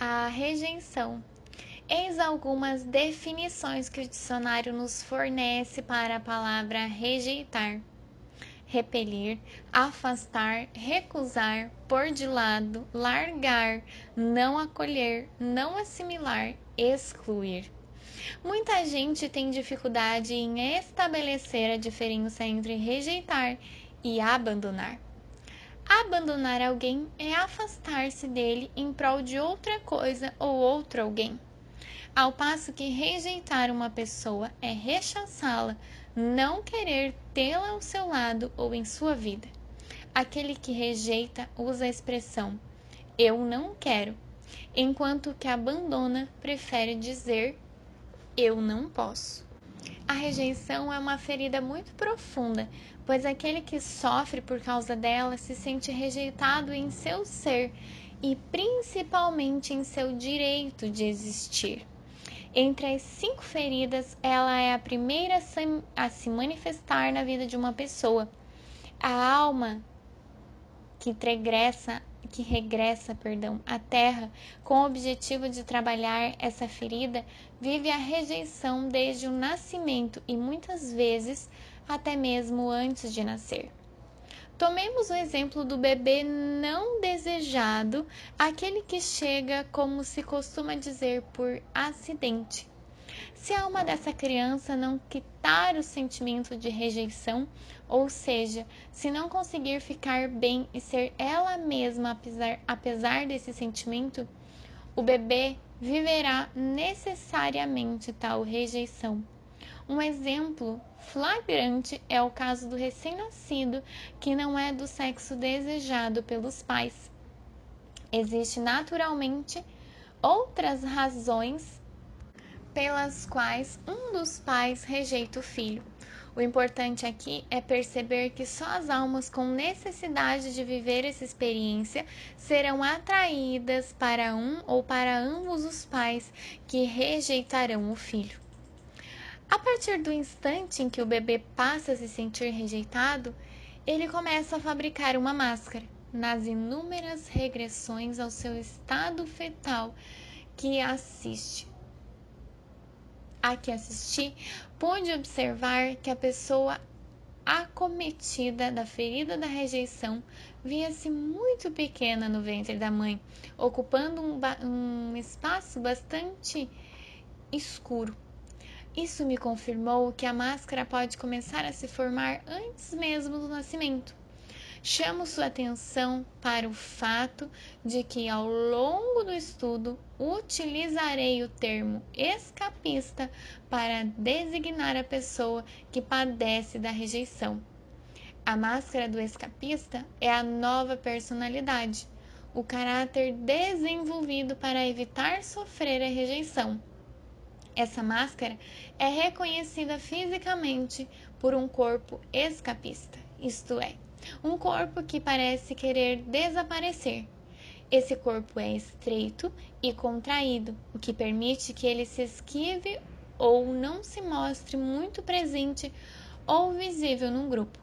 A rejeição. Eis algumas definições que o dicionário nos fornece para a palavra rejeitar: repelir, afastar, recusar, pôr de lado, largar, não acolher, não assimilar, excluir. Muita gente tem dificuldade em estabelecer a diferença entre rejeitar e abandonar. Abandonar alguém é afastar-se dele em prol de outra coisa ou outro alguém. Ao passo que rejeitar uma pessoa é rechaçá-la, não querer tê-la ao seu lado ou em sua vida. Aquele que rejeita usa a expressão eu não quero, enquanto que abandona prefere dizer eu não posso. A rejeição é uma ferida muito profunda, pois aquele que sofre por causa dela se sente rejeitado em seu ser e principalmente em seu direito de existir. Entre as 5 feridas, ela é a primeira a se manifestar na vida de uma pessoa. A alma que regressa à Terra com o objetivo de trabalhar essa ferida, vive a rejeição desde o nascimento e muitas vezes até mesmo antes de nascer. Tomemos o exemplo do bebê não desejado, aquele que chega, como se costuma dizer, por acidente. Se a alma dessa criança não quitar o sentimento de rejeição, ou seja, se não conseguir ficar bem e ser ela mesma apesar desse sentimento, o bebê viverá necessariamente tal rejeição. Um exemplo flagrante é o caso do recém-nascido que não é do sexo desejado pelos pais. Existem naturalmente outras razões pelas quais um dos pais rejeita o filho. O importante aqui é perceber que só as almas com necessidade de viver essa experiência serão atraídas para um ou para ambos os pais que rejeitarão o filho. A partir do instante em que o bebê passa a se sentir rejeitado, ele começa a fabricar uma máscara nas inúmeras regressões ao seu estado fetal que assisti, pude observar que a pessoa acometida da ferida da rejeição via-se muito pequena no ventre da mãe, ocupando um espaço bastante escuro. Isso me confirmou que a máscara pode começar a se formar antes mesmo do nascimento. Chamo sua atenção para o fato de que, ao longo do estudo, utilizarei o termo escapista para designar a pessoa que padece da rejeição. A máscara do escapista é a nova personalidade, o caráter desenvolvido para evitar sofrer a rejeição. Essa máscara é reconhecida fisicamente por um corpo escapista, isto é, um corpo que parece querer desaparecer. Esse corpo é estreito e contraído, o que permite que ele se esquive ou não se mostre muito presente ou visível num grupo.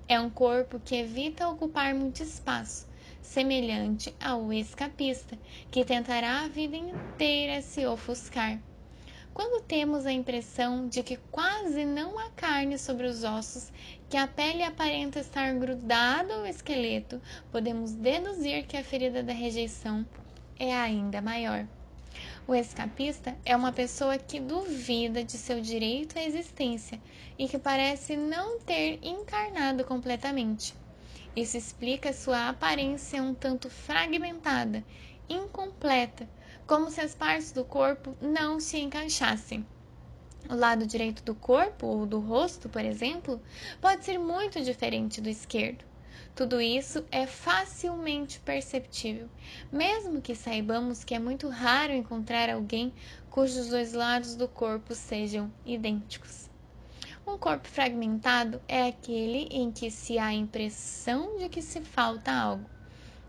É um corpo que evita ocupar muito espaço, semelhante ao escapista, que tentará a vida inteira se ofuscar. Quando temos a impressão de que quase não há carne sobre os ossos, que a pele aparenta estar grudada ao esqueleto, podemos deduzir que a ferida da rejeição é ainda maior. O escapista é uma pessoa que duvida de seu direito à existência e que parece não ter encarnado completamente. Isso explica sua aparência um tanto fragmentada, incompleta, como se as partes do corpo não se encaixassem. O lado direito do corpo ou do rosto, por exemplo, pode ser muito diferente do esquerdo. Tudo isso é facilmente perceptível, mesmo que saibamos que é muito raro encontrar alguém cujos 2 lados do corpo sejam idênticos. Um corpo fragmentado é aquele em que se há a impressão de que se falta algo.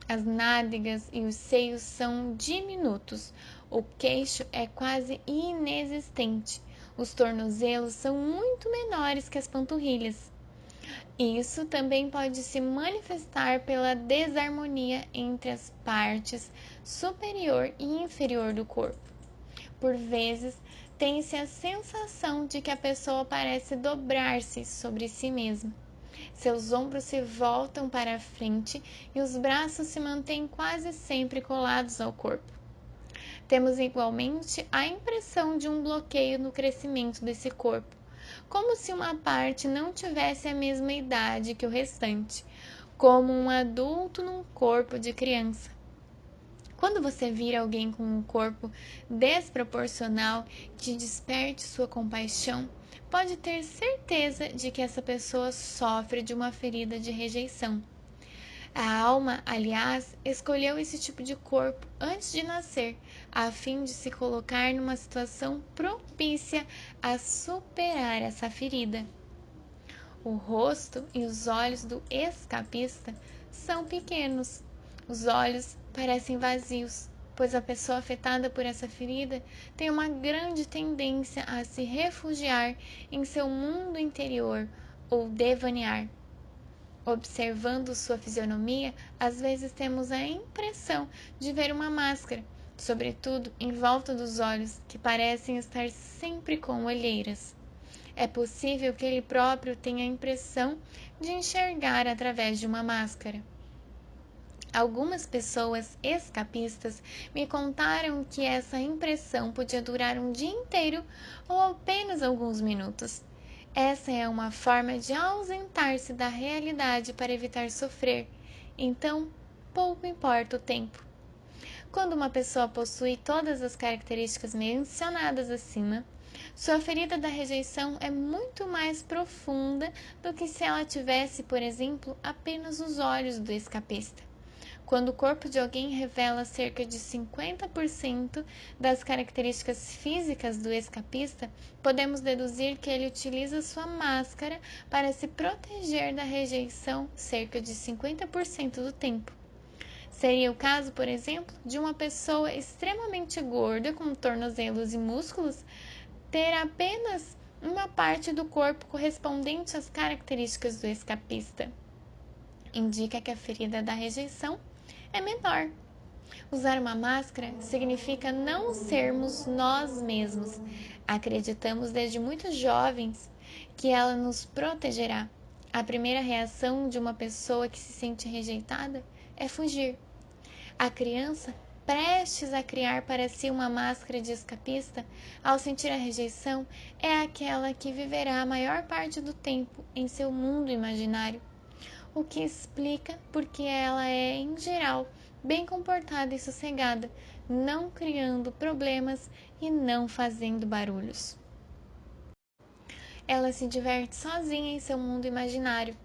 As nádegas e os seios são diminutos, o queixo é quase inexistente, os tornozelos são muito menores que as panturrilhas. Isso também pode se manifestar pela desarmonia entre as partes superior e inferior do corpo. Por vezes, tem-se a sensação de que a pessoa parece dobrar-se sobre si mesma. Seus ombros se voltam para a frente e os braços se mantêm quase sempre colados ao corpo. Temos igualmente a impressão de um bloqueio no crescimento desse corpo, como se uma parte não tivesse a mesma idade que o restante, como um adulto num corpo de criança. Quando você vir alguém com um corpo desproporcional que desperte sua compaixão, pode ter certeza de que essa pessoa sofre de uma ferida de rejeição. A alma, aliás, escolheu esse tipo de corpo antes de nascer, a fim de se colocar numa situação propícia a superar essa ferida. O rosto e os olhos do escapista são pequenos. Os olhos parecem vazios, pois a pessoa afetada por essa ferida tem uma grande tendência a se refugiar em seu mundo interior ou devanear. Observando sua fisionomia, às vezes temos a impressão de ver uma máscara, sobretudo em volta dos olhos, que parecem estar sempre com olheiras. É possível que ele próprio tenha a impressão de enxergar através de uma máscara. Algumas pessoas escapistas me contaram que essa impressão podia durar um dia inteiro ou apenas alguns minutos. Essa é uma forma de ausentar-se da realidade para evitar sofrer, então pouco importa o tempo. Quando uma pessoa possui todas as características mencionadas acima, sua ferida da rejeição é muito mais profunda do que se ela tivesse, por exemplo, apenas os olhos do escapista. Quando o corpo de alguém revela cerca de 50% das características físicas do escapista, podemos deduzir que ele utiliza sua máscara para se proteger da rejeição cerca de 50% do tempo. Seria o caso, por exemplo, de uma pessoa extremamente gorda, com tornozelos e músculos, ter apenas uma parte do corpo correspondente às características do escapista. Indica que a ferida da rejeição é menor. Usar uma máscara significa não sermos nós mesmos. Acreditamos desde muito jovens que ela nos protegerá. A primeira reação de uma pessoa que se sente rejeitada é fugir. A criança, prestes a criar para si uma máscara de escapista, ao sentir a rejeição, é aquela que viverá a maior parte do tempo em seu mundo imaginário, o que explica porque ela é, em geral, bem comportada e sossegada, não criando problemas e não fazendo barulhos. Ela se diverte sozinha em seu mundo imaginário,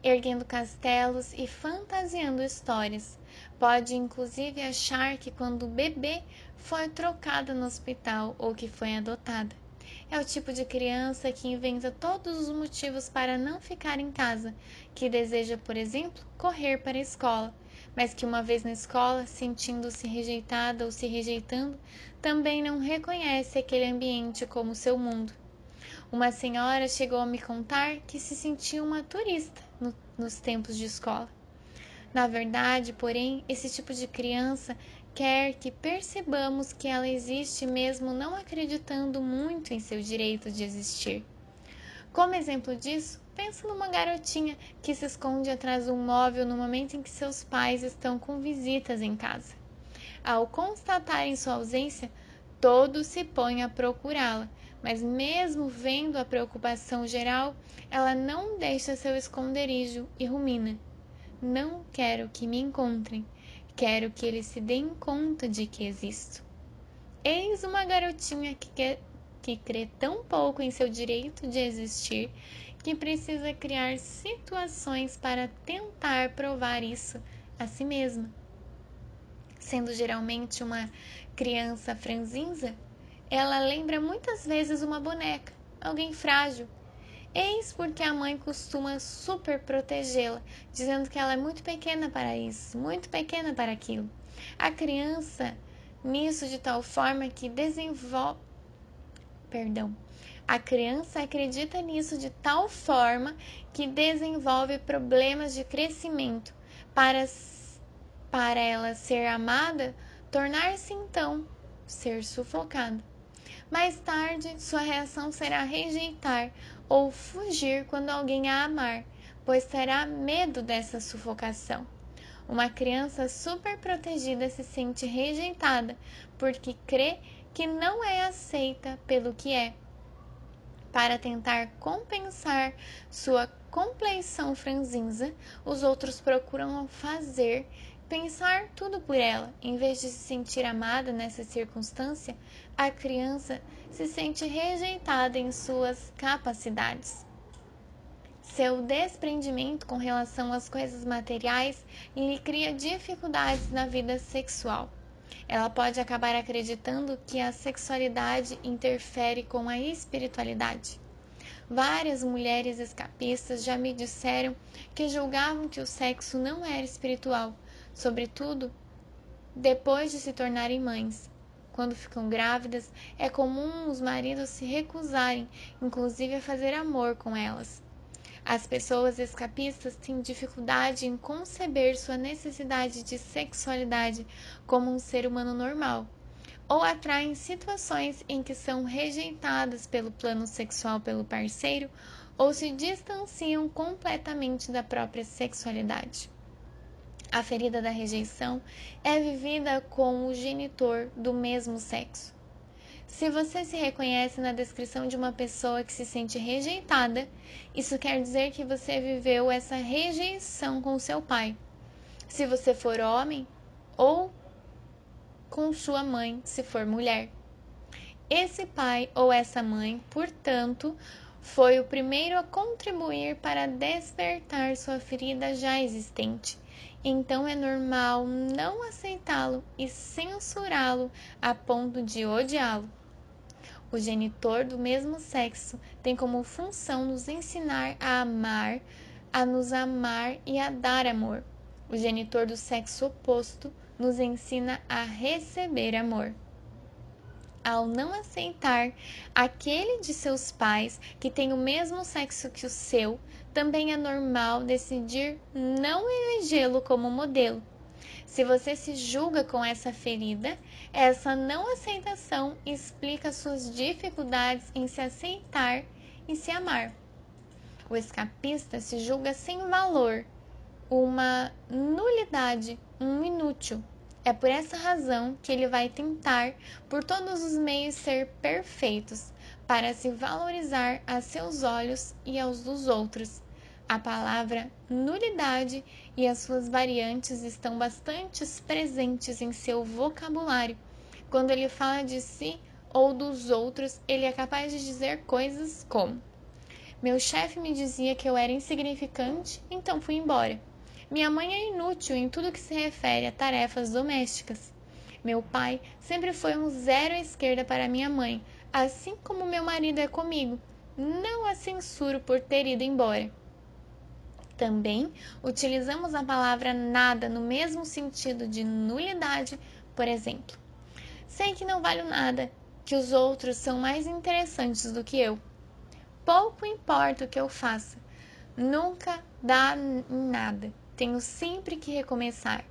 erguendo castelos e fantasiando histórias. Pode inclusive achar que quando o bebê foi trocada no hospital ou que foi adotada. É o tipo de criança que inventa todos os motivos para não ficar em casa, que deseja, por exemplo, correr para a escola, mas que uma vez na escola, sentindo-se rejeitada ou se rejeitando, também não reconhece aquele ambiente como seu mundo. Uma senhora chegou a me contar que se sentia uma turista nos tempos de escola. Na verdade, porém, esse tipo de criança quer que percebamos que ela existe mesmo não acreditando muito em seu direito de existir. Como exemplo disso, pensa numa garotinha que se esconde atrás de um móvel no momento em que seus pais estão com visitas em casa. Ao constatarem sua ausência, todos se põem a procurá-la, mas mesmo vendo a preocupação geral, ela não deixa seu esconderijo e rumina: não quero que me encontrem, quero que eles se deem conta de que existo. Eis uma garotinha que crê tão pouco em seu direito de existir que precisa criar situações para tentar provar isso a si mesma. Sendo geralmente uma criança franzinza, ela lembra muitas vezes uma boneca, alguém frágil. Eis porque a mãe costuma super protegê-la, dizendo que ela é muito pequena para isso, muito pequena para aquilo. A criança nisso de tal forma que A criança acredita nisso de tal forma que desenvolve problemas de crescimento. Para ela ser amada, tornar-se então ser sufocada. Mais tarde, sua reação será rejeitar ou fugir quando alguém a amar, pois terá medo dessa sufocação. Uma criança superprotegida se sente rejeitada porque crê que não é aceita pelo que é. Para tentar compensar sua compleição franzina, os outros procuram pensar tudo por ela. Em vez de se sentir amada nessa circunstância, a criança se sente rejeitada em suas capacidades. Seu desprendimento com relação às coisas materiais lhe cria dificuldades na vida sexual. Ela pode acabar acreditando que a sexualidade interfere com a espiritualidade. Várias mulheres escapistas já me disseram que julgavam que o sexo não era espiritual, sobretudo depois de se tornarem mães. Quando ficam grávidas, é comum os maridos se recusarem, inclusive a fazer amor com elas. As pessoas escapistas têm dificuldade em conceber sua necessidade de sexualidade como um ser humano normal, ou atraem situações em que são rejeitadas pelo plano sexual pelo parceiro, ou se distanciam completamente da própria sexualidade. A ferida da rejeição é vivida com o genitor do mesmo sexo. Se você se reconhece na descrição de uma pessoa que se sente rejeitada, isso quer dizer que você viveu essa rejeição com seu pai. Se você for homem, ou com sua mãe, se for mulher. Esse pai ou essa mãe, portanto, foi o primeiro a contribuir para despertar sua ferida já existente. Então é normal não aceitá-lo e censurá-lo a ponto de odiá-lo. O genitor do mesmo sexo tem como função nos ensinar a amar, a nos amar e a dar amor. O genitor do sexo oposto nos ensina a receber amor. Ao não aceitar aquele de seus pais que tem o mesmo sexo que o seu, também é normal decidir não elegê-lo como modelo. Se você se julga com essa ferida, essa não aceitação explica suas dificuldades em se aceitar e se amar. O escapista se julga sem valor, uma nulidade, um inútil. É por essa razão que ele vai tentar, por todos os meios, ser perfeitos, para se valorizar a seus olhos e aos dos outros. A palavra nulidade e as suas variantes estão bastante presentes em seu vocabulário. Quando ele fala de si ou dos outros, ele é capaz de dizer coisas como: meu chefe me dizia que eu era insignificante, então fui embora. Minha mãe é inútil em tudo que se refere a tarefas domésticas. Meu pai sempre foi um zero à esquerda para minha mãe, assim como meu marido é comigo. Não a censuro por ter ido embora. Também utilizamos a palavra nada no mesmo sentido de nulidade, por exemplo. Sei que não valho nada, que os outros são mais interessantes do que eu. Pouco importa o que eu faça, nunca dá em nada, tenho sempre que recomeçar.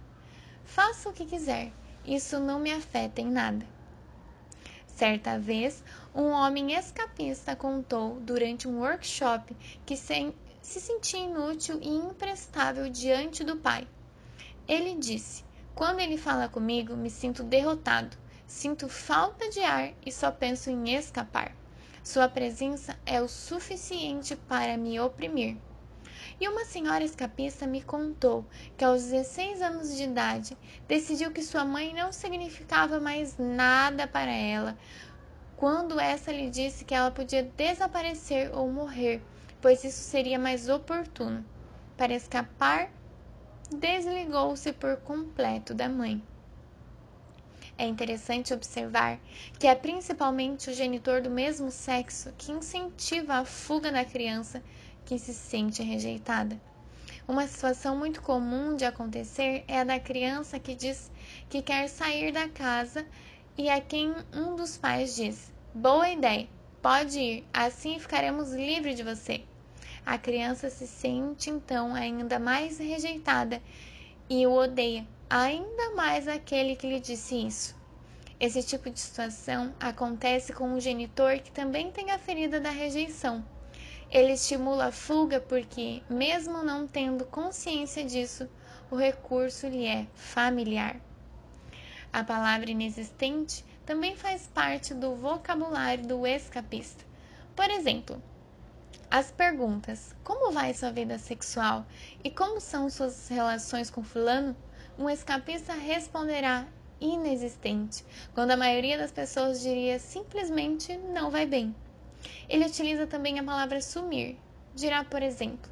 Faça o que quiser, isso não me afeta em nada. Certa vez, um homem escapista contou durante um workshop que se sentia inútil e imprestável diante do pai. Ele disse: quando ele fala comigo, me sinto derrotado, sinto falta de ar e só penso em escapar. Sua presença é o suficiente para me oprimir. E uma senhora escapista me contou que aos 16 anos de idade decidiu que sua mãe não significava mais nada para ela, quando essa lhe disse que ela podia desaparecer ou morrer, pois isso seria mais oportuno. Para escapar, desligou-se por completo da mãe. É interessante observar que é principalmente o genitor do mesmo sexo que incentiva a fuga da criança que se sente rejeitada. Uma situação muito comum de acontecer é a da criança que diz que quer sair da casa e a quem um dos pais diz: boa ideia, Pode ir, assim ficaremos livres de você. A criança se sente então ainda mais rejeitada e o odeia ainda mais aquele que lhe disse isso. Esse tipo de situação acontece com um genitor que também tem a ferida da rejeição. Ele estimula a fuga porque, mesmo não tendo consciência disso, o recurso lhe é familiar. A palavra inexistente também faz parte do vocabulário do escapista. Por exemplo, as perguntas: como vai sua vida sexual e como são suas relações com fulano? Um escapista responderá inexistente, quando a maioria das pessoas diria simplesmente não vai bem. Ele utiliza também a palavra sumir. Dirá, por exemplo,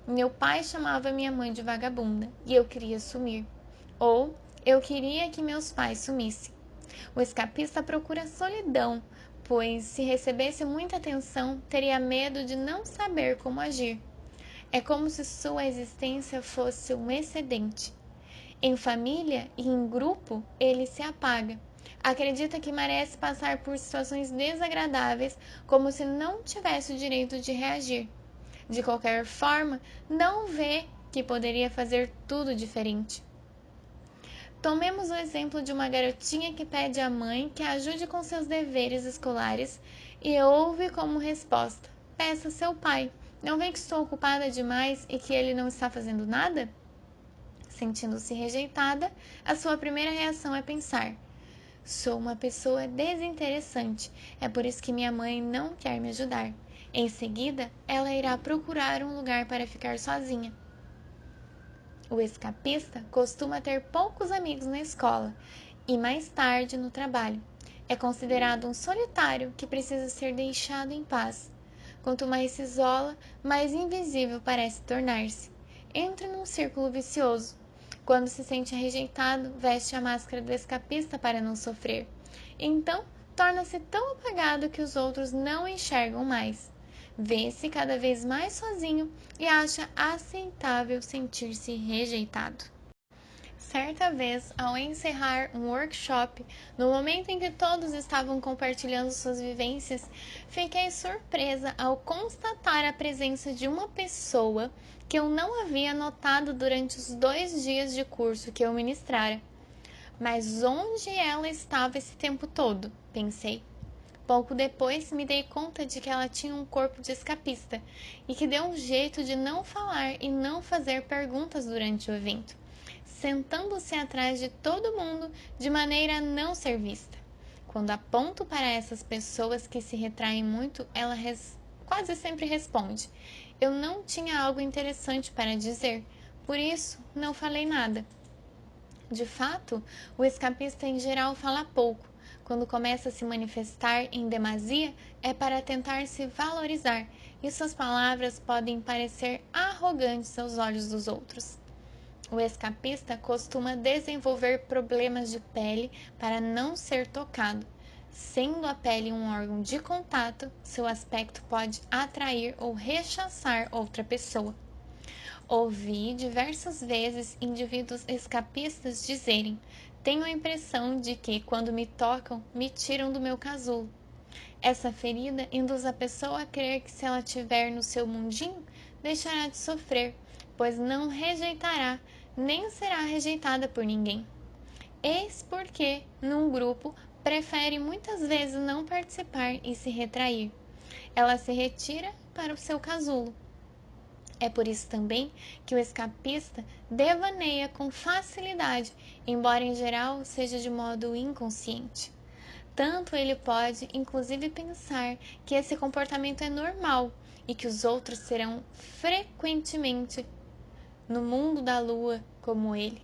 meu pai chamava minha mãe de vagabunda e eu queria sumir. Ou eu queria que meus pais sumissem. O escapista procura solidão, pois se recebesse muita atenção, teria medo de não saber como agir. É como se sua existência fosse um excedente. Em família e em grupo, ele se apaga. Acredita que merece passar por situações desagradáveis como se não tivesse o direito de reagir. De qualquer forma, não vê que poderia fazer tudo diferente. Tomemos o exemplo de uma garotinha que pede à mãe que ajude com seus deveres escolares e ouve como resposta: peça seu pai. Não vê que estou ocupada demais e que ele não está fazendo nada? Sentindo-se rejeitada, a sua primeira reação é pensar: sou uma pessoa desinteressante, é por isso que minha mãe não quer me ajudar. Em seguida, ela irá procurar um lugar para ficar sozinha. O escapista costuma ter poucos amigos na escola e mais tarde no trabalho. É considerado um solitário que precisa ser deixado em paz. Quanto mais se isola, mais invisível parece tornar-se. Entra num círculo vicioso. Quando se sente rejeitado, veste a máscara do escapista para não sofrer. Então, torna-se tão apagado que os outros não o enxergam mais. Vê-se cada vez mais sozinho e acha aceitável sentir-se rejeitado. Certa vez, ao encerrar um workshop, no momento em que todos estavam compartilhando suas vivências, fiquei surpresa ao constatar a presença de uma pessoa que eu não havia notado durante os 2 dias de curso que eu ministrara. Mas onde ela estava esse tempo todo? Pensei. Pouco depois me dei conta de que ela tinha um corpo de escapista e que deu um jeito de não falar e não fazer perguntas durante o evento, sentando-se atrás de todo mundo de maneira a não ser vista. Quando aponto para essas pessoas que se retraem muito, ela quase sempre responde: eu não tinha algo interessante para dizer, por isso não falei nada. De fato, o escapista em geral fala pouco. Quando começa a se manifestar em demasia, é para tentar se valorizar, e suas palavras podem parecer arrogantes aos olhos dos outros. O escapista costuma desenvolver problemas de pele para não ser tocado. Sendo a pele um órgão de contato, seu aspecto pode atrair ou rechaçar outra pessoa. Ouvi diversas vezes indivíduos escapistas dizerem: tenho a impressão de que, quando me tocam, me tiram do meu casulo. Essa ferida induz a pessoa a crer que, se ela estiver no seu mundinho, deixará de sofrer, pois não rejeitará, nem será rejeitada por ninguém. Eis porque, num grupo, prefere muitas vezes não participar e se retrair. Ela se retira para o seu casulo. É por isso também que o escapista devaneia com facilidade, embora em geral seja de modo inconsciente. Tanto ele pode, inclusive, pensar que esse comportamento é normal e que os outros serão frequentemente no mundo da lua como ele.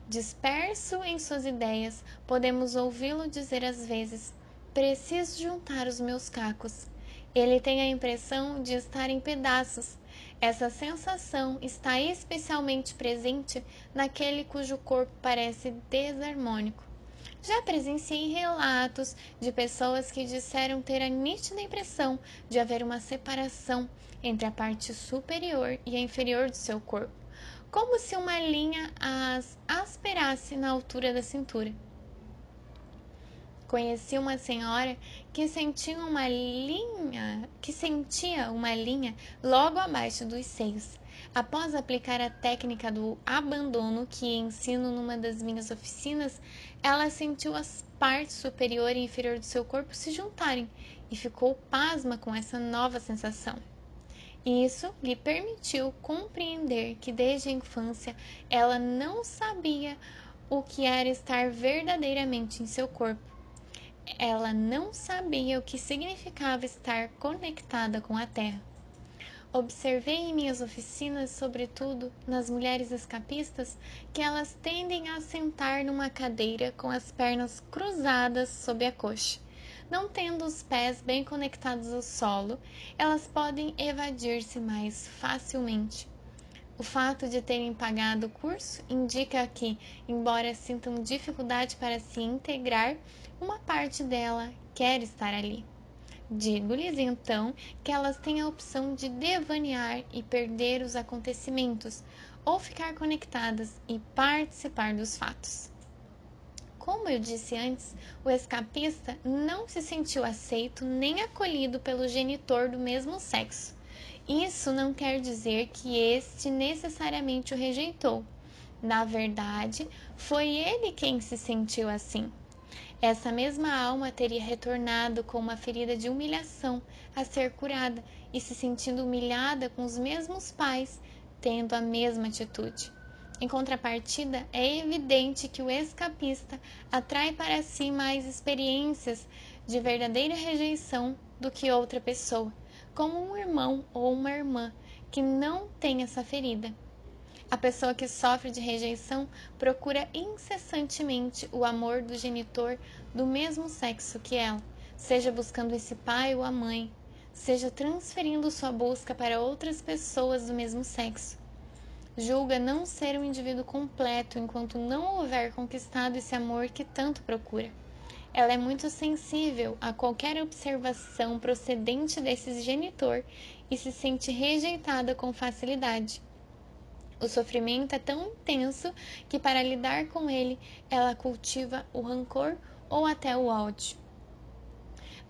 Disperso em suas ideias, podemos ouvi-lo dizer às vezes: preciso juntar os meus cacos. Ele tem a impressão de estar em pedaços. Essa sensação está especialmente presente naquele cujo corpo parece desarmônico. Já presenciei relatos de pessoas que disseram ter a nítida impressão de haver uma separação entre a parte superior e a inferior do seu corpo, como se uma linha as asperasse na altura da cintura. Conheci uma senhora que sentia uma linha logo abaixo dos seios. Após aplicar a técnica do abandono que ensino numa das minhas oficinas, ela sentiu as partes superior e inferior do seu corpo se juntarem e ficou pasma com essa nova sensação. Isso lhe permitiu compreender que desde a infância ela não sabia o que era estar verdadeiramente em seu corpo. Ela não sabia o que significava estar conectada com a Terra. Observei em minhas oficinas, sobretudo nas mulheres escapistas, que elas tendem a sentar numa cadeira com as pernas cruzadas sob a coxa. Não tendo os pés bem conectados ao solo, elas podem evadir-se mais facilmente. O fato de terem pagado o curso indica que, embora sintam dificuldade para se integrar, uma parte dela quer estar ali. Digo-lhes então que elas têm a opção de devanear e perder os acontecimentos, ou ficar conectadas e participar dos fatos. Como eu disse antes, o escapista não se sentiu aceito nem acolhido pelo genitor do mesmo sexo. Isso não quer dizer que este necessariamente o rejeitou. Na verdade, foi ele quem se sentiu assim. Essa mesma alma teria retornado com uma ferida de humilhação a ser curada e se sentindo humilhada com os mesmos pais, tendo a mesma atitude. Em contrapartida, é evidente que o escapista atrai para si mais experiências de verdadeira rejeição do que outra pessoa, como um irmão ou uma irmã que não tem essa ferida. A pessoa que sofre de rejeição procura incessantemente o amor do genitor do mesmo sexo que ela, seja buscando esse pai ou a mãe, seja transferindo sua busca para outras pessoas do mesmo sexo. Julga não ser um indivíduo completo enquanto não houver conquistado esse amor que tanto procura. Ela é muito sensível a qualquer observação procedente desse genitor e se sente rejeitada com facilidade. O sofrimento é tão intenso que, para lidar com ele, ela cultiva o rancor ou até o ódio.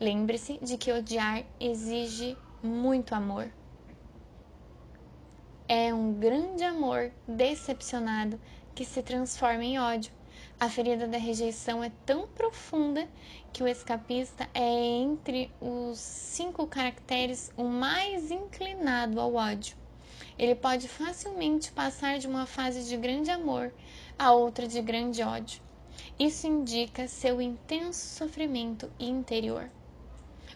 Lembre-se de que odiar exige muito amor. É um grande amor decepcionado que se transforma em ódio. A ferida da rejeição é tão profunda que o escapista é, entre os 5 caracteres, o mais inclinado ao ódio. Ele pode facilmente passar de uma fase de grande amor a outra de grande ódio. Isso indica seu intenso sofrimento interior.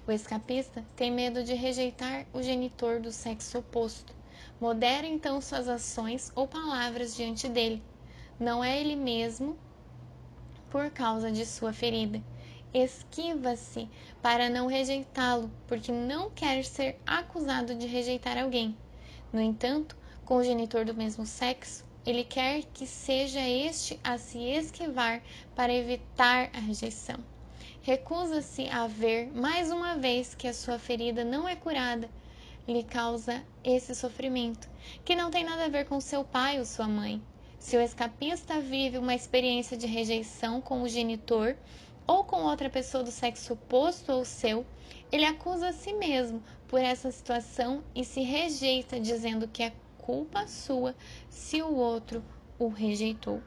O escapista tem medo de rejeitar o genitor do sexo oposto. Modera então suas ações ou palavras diante dele. Não é ele mesmo por causa de sua ferida. Esquiva-se para não rejeitá-lo, porque não quer ser acusado de rejeitar alguém. No entanto, com o genitor do mesmo sexo, ele quer que seja este a se esquivar para evitar a rejeição. Recusa-se a ver mais uma vez que a sua ferida não é curada, lhe causa esse sofrimento, que não tem nada a ver com seu pai ou sua mãe. Se o escapista vive uma experiência de rejeição com o genitor ou com outra pessoa do sexo oposto ao seu, ele acusa a si mesmo por essa situação e se rejeita, dizendo que é culpa sua se o outro o rejeitou.